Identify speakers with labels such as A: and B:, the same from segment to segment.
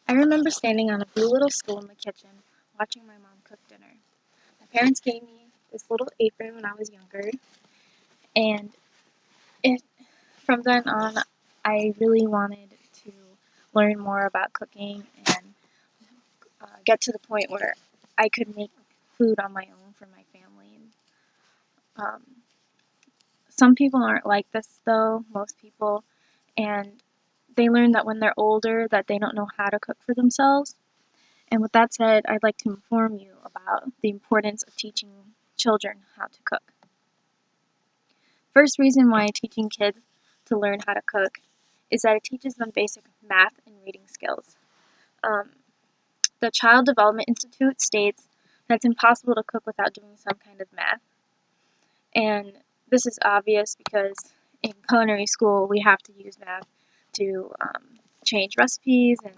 A: I remember standing on a blue little stool in the kitchen, watching my mom cook dinner. My parents gave me this little apron when I was younger, and it, from then on, I really wanted to learn more about cooking and get to the point where I could make food on my own for my family. Um, some people aren't like this, though, most people, and they learn that when they're older that they don't know how to cook for themselves. And with that said, I'd like to inform you about the importance of teaching children how to cook. First reason why teaching kids to learn how to cook is that it teaches them basic math and reading skills. Um, the Child Development Institute states that it's impossible to cook without doing some kind of math. And this is obvious because in culinary school we have to use math to change recipes, and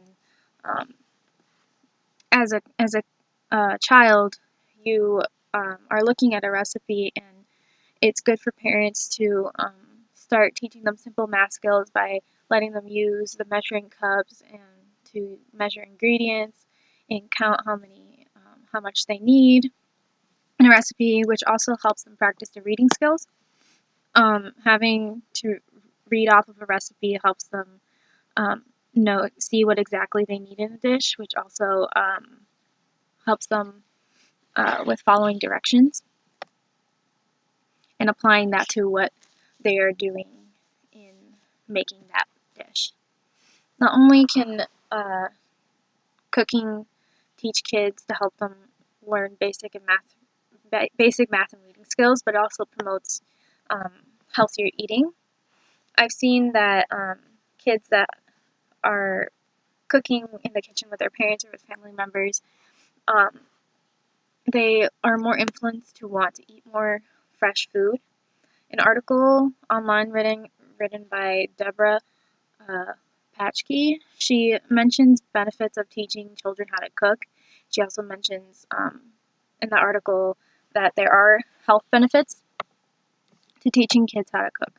A: as a child, you are looking at a recipe, and it's good for parents to start teaching them simple math skills by letting them use the measuring cups and to measure ingredients and count how much they need in a recipe, which also helps them practice their reading skills. Having to read off of a recipe helps them see what exactly they need in a dish, which also helps them with following directions and applying that to what they are doing in making that dish. Not only can cooking teach kids to help them learn basic math and reading skills, but it also promotes healthier eating. I've seen that kids that are cooking in the kitchen with their parents or with family members, they are more influenced to want to eat more fresh food. An article online written by Deborah Patchke, she mentions benefits of teaching children how to cook. She also mentions in the article that there are health benefits to teaching kids how to cook.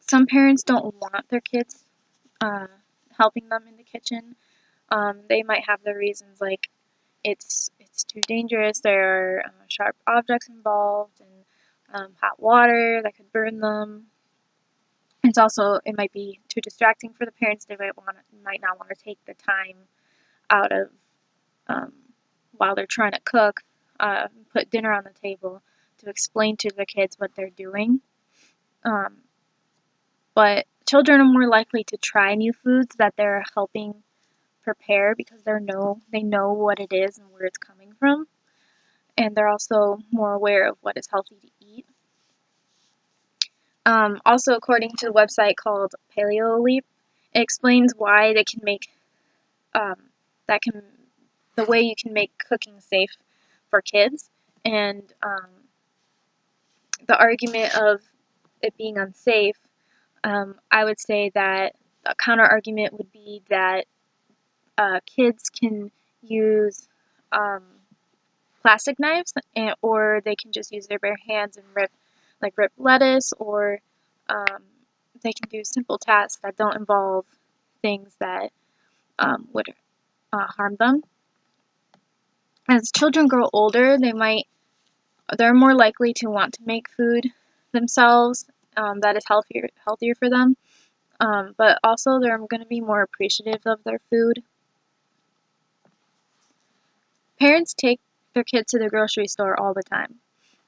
A: Some parents don't want their kids helping them in the kitchen. They might have their reasons like it's too dangerous, there are sharp objects involved, and hot water that could burn them. It might be too distracting for the parents. They might not want to take the time out of while they're trying to cook, put dinner on the table to explain to the kids what they're doing. But children are more likely to try new foods that they're helping prepare because they know what it is and where it's coming from, and they're also more aware of what is healthy to eat. Also, according to the website called PaleoLeap, it explains why they can make the way you can make cooking safe for kids, and the argument of it being unsafe. I would say that a counter argument would be that kids can use plastic knives, or they can just use their bare hands and rip lettuce, or they can do simple tasks that don't involve things that would harm them. As children grow older, they're more likely to want to make food themselves that is healthier for them, but also they're going to be more appreciative of their food. Parents take their kids to the grocery store all the time,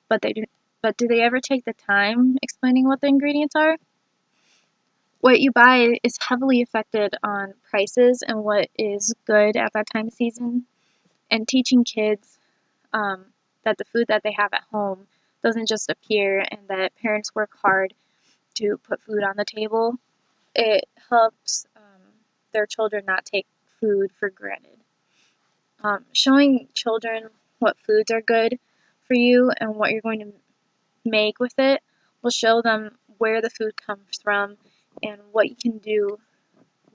A: but do they ever take the time explaining what the ingredients are? What you buy is heavily affected on prices and what is good at that time of season, and teaching kids that the food that they have at home doesn't just appear and that parents work hard to put food on the table. It helps their children not take food for granted. Showing children what foods are good for you and what you're going to make with it will show them where the food comes from and what you can do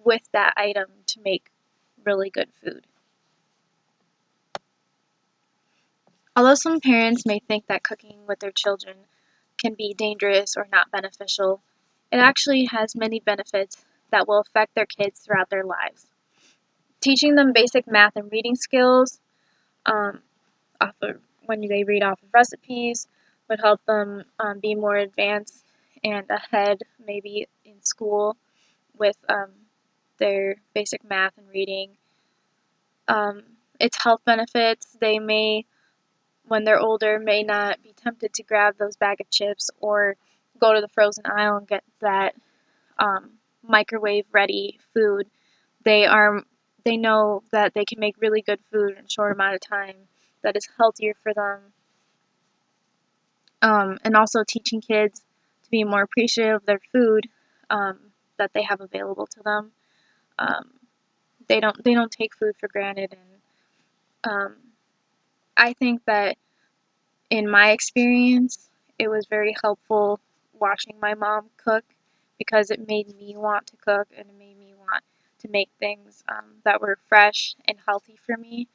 A: with that item to make really good food. Although some parents may think that cooking with their children can be dangerous or not beneficial, it actually has many benefits that will affect their kids throughout their lives. Teaching them basic math and reading skills off of when they read off of recipes would help them be more advanced and ahead maybe in school with their basic math and reading. Its health benefits, they may, when they're older, may not be tempted to grab those bag of chips or go to the frozen aisle and get that microwave ready food. They know that they can make really good food in a short amount of time that is healthier for them. And also teaching kids to be more appreciative of their food that they have available to them. Um, they don't take food for granted, and I think that in my experience, it was very helpful watching my mom cook because it made me want to cook and it made me want to make things that were fresh and healthy for me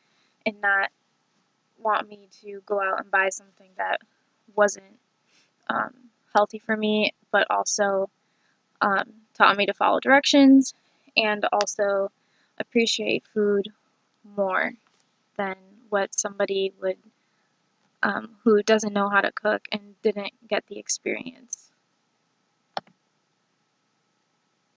A: and not want me to go out and buy something that wasn't um, healthy for me, but also taught me to follow directions and also appreciate food more than what somebody would who doesn't know how to cook and didn't get the experience.